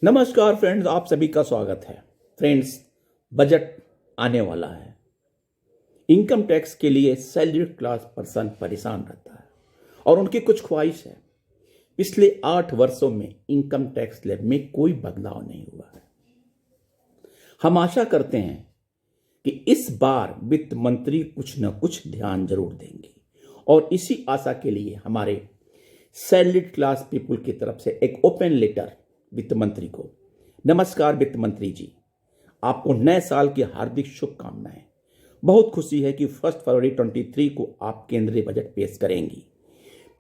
नमस्कार फ्रेंड्स, आप सभी का स्वागत है। फ्रेंड्स, बजट आने वाला है। इनकम टैक्स के लिए सैलरीड क्लास पर्सन परेशान रहता है और उनकी कुछ ख्वाहिश है। पिछले 8 वर्षों में इनकम टैक्स स्लैब में कोई बदलाव नहीं हुआ है। हम आशा करते हैं कि इस बार वित्त मंत्री कुछ न कुछ ध्यान जरूर देंगे और इसी आशा के लिए हमारे सैलरीड क्लास पीपुल की तरफ से एक ओपन लेटर वित्त मंत्री को। नमस्कार वित्त मंत्री जी, आपको नए साल की हार्दिक शुभकामनाएं। बहुत खुशी है कि 1 फरवरी 23 को आप केंद्रीय बजट पेश करेंगी।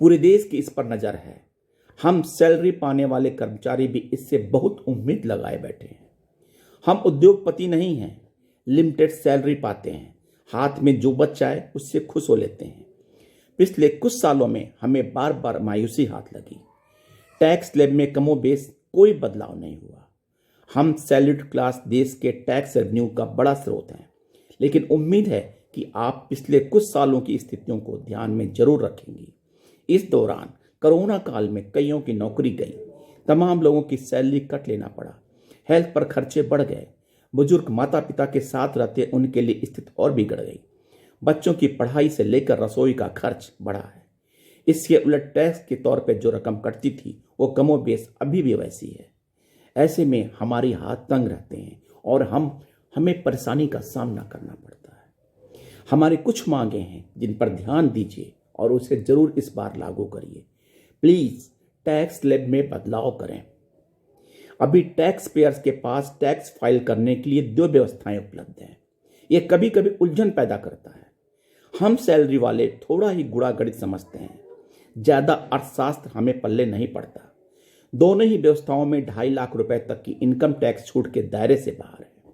पूरे देश की इस पर नजर है। हम सैलरी पाने वाले कर्मचारी भी इससे बहुत उम्मीद लगाए बैठे हैं। हम उद्योगपति नहीं हैं, लिमिटेड सैलरी पाते हैं, हाथ में जो बच जाए उससे खुश हो लेते हैं। पिछले कुछ सालों में हमें बार बार मायूसी हाथ लगी। टैक्स स्लैब में कमोबेश कोई बदलाव नहीं हुआ। हम सैलरीड क्लास देश के टैक्स रेवेन्यू का बड़ा स्रोत हैं, लेकिन उम्मीद है कि आप पिछले कुछ सालों की स्थितियों को ध्यान में जरूर रखेंगी। इस दौरान कोरोना काल में कईयों की नौकरी गई, तमाम लोगों की सैलरी कट लेना पड़ा, हेल्थ पर खर्चे बढ़ गए, बुजुर्ग माता पिता के साथ रहते उनके लिए स्थिति और बिगड़ गई, बच्चों की पढ़ाई से लेकर रसोई का खर्च बढ़ा है। इसके उलट टैक्स के तौर पर जो रकम कटती थी वो कमोबेश अभी भी वैसी है। ऐसे में हमारी हाथ तंग रहते हैं और हमें परेशानी का सामना करना पड़ता है। हमारी कुछ मांगे हैं जिन पर ध्यान दीजिए और उसे जरूर इस बार लागू करिए। प्लीज टैक्स स्लैब में बदलाव करें। अभी टैक्स पेयर्स के पास टैक्स फाइल करने के लिए 2 व्यवस्थाएं उपलब्ध हैं। यह कभी कभी उलझन पैदा करता है। हम सैलरी वाले थोड़ा ही गुणा गणित समझते हैं, ज्यादा अर्थशास्त्र हमें पल्ले नहीं पड़ता। दोनों ही व्यवस्थाओं में 2.5 लाख रुपए तक की इनकम टैक्स छूट के दायरे से बाहर है।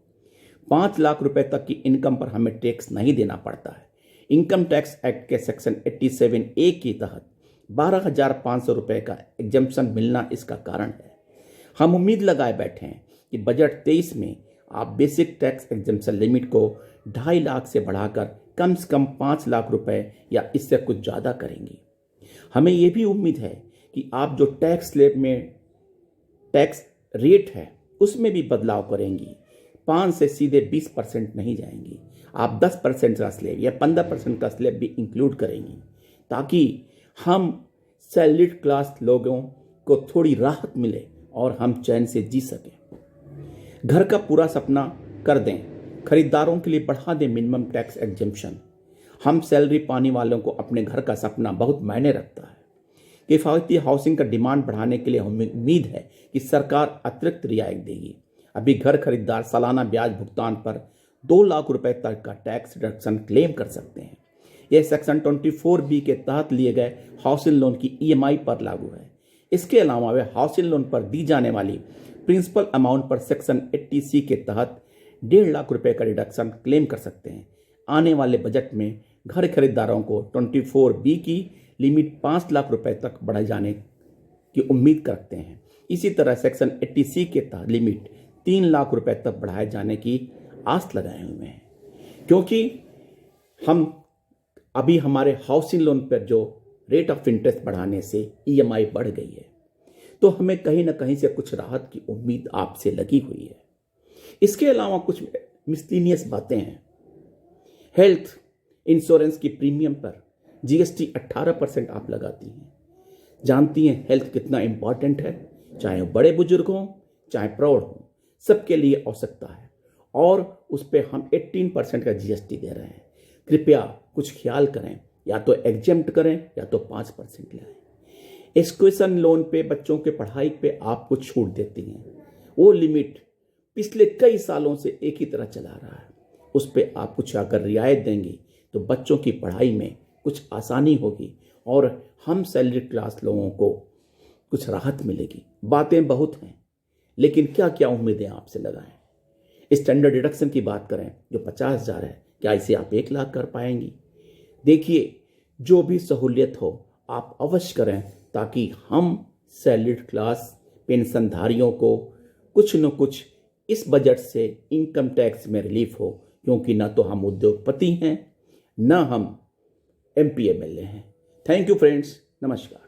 5 लाख रुपए तक की इनकम पर हमें टैक्स नहीं देना पड़ता है। इनकम टैक्स एक्ट के सेक्शन 87A के तहत 12,500 रुपए का एग्जम्पशन मिलना इसका कारण है। हम उम्मीद लगाए बैठे हैं कि बजट 23 में आप बेसिक टैक्स एग्जम्पशन लिमिट को 2.5 लाख से बढ़ाकर कम से कम 5 लाख रुपए या इससे कुछ ज़्यादा करेंगी। हमें यह भी उम्मीद है कि आप जो टैक्स स्लैब में टैक्स रेट है उसमें भी बदलाव करेंगी। 5 से सीधे 20% नहीं जाएंगी। आप 10% का स्लैब या 15% का स्लैब भी इंक्लूड करेंगी, ताकि हम सैलरीड क्लास लोगों को थोड़ी राहत मिले और हम चैन से जी सकें। घर का पूरा सपना कर दें, खरीदारों के लिए बढ़ा दें मिनिमम टैक्स एग्जम्पशन। हम सैलरी पाने वालों को अपने घर का सपना बहुत मायने रखता है। किफायती हाउसिंग का डिमांड बढ़ाने के लिए हमें उम्मीद है कि सरकार अतिरिक्त रियायत देगी। अभी घर खरीदार सालाना ब्याज भुगतान पर 2 लाख रुपए तक का टैक्स रिडक्शन क्लेम कर सकते हैं। यह सेक्शन 24B के तहत लिए गए हाउसिंग लोन की EMI पर लागू है। इसके अलावा वे हाउसिंग लोन पर दी जाने वाली प्रिंसिपल अमाउंट पर सेक्शन 80C के तहत 1.5 लाख रुपए का रिडक्शन क्लेम कर सकते हैं। आने वाले बजट में घर खरीदारों को 24B की लिमिट 5 लाख रुपए तक बढ़ाए जाने की उम्मीद करते हैं। इसी तरह सेक्शन 80C के तहत लिमिट 3 लाख रुपए तक बढ़ाए जाने की आस लगाए हुए हैं, क्योंकि अभी हमारे हाउसिंग लोन पर जो रेट ऑफ इंटरेस्ट बढ़ाने से EMI बढ़ गई है, तो हमें कहीं ना कहीं से कुछ राहत की उम्मीद आपसे लगी हुई है। इसके अलावा कुछ मिसलिनियस बातें हैं। हेल्थ इंश्योरेंस की प्रीमियम पर GST 18% आप लगाती हैं। जानती हैं हेल्थ कितना इंपॉर्टेंट है, चाहे बड़े बुजुर्ग हों चाहे प्रौढ़ हों, सबके लिए आवश्यकता है और उस पर हम 18% का GST दे रहे हैं। कृपया कुछ ख्याल करें, या तो एग्जेम्प्ट करें या तो 5% लाएं। एजुकेशन लोन पे बच्चों के पढ़ाई पे आप कुछ छूट देती हैं, वो लिमिट पिछले कई सालों से एक ही तरह चला रहा है। उस पर आप कुछ अगर रियायत देंगी तो बच्चों की पढ़ाई में कुछ आसानी होगी और हम सैलरी क्लास लोगों को कुछ राहत मिलेगी। बातें बहुत हैं, लेकिन क्या क्या उम्मीदें आपसे लगाएं। स्टैंडर्ड डिडक्शन की बात करें जो 50,000 है, क्या इसे आप 1 लाख कर पाएंगी? देखिए, जो भी सहूलियत हो आप अवश्य करें, ताकि हम सैलरीड क्लास पेंशनधारियों को कुछ न कुछ इस बजट से इनकम टैक्स में रिलीफ हो, क्योंकि ना तो हम उद्योगपति हैं, ना हम MP MLA हैं। थैंक यू फ्रेंड्स, नमस्कार।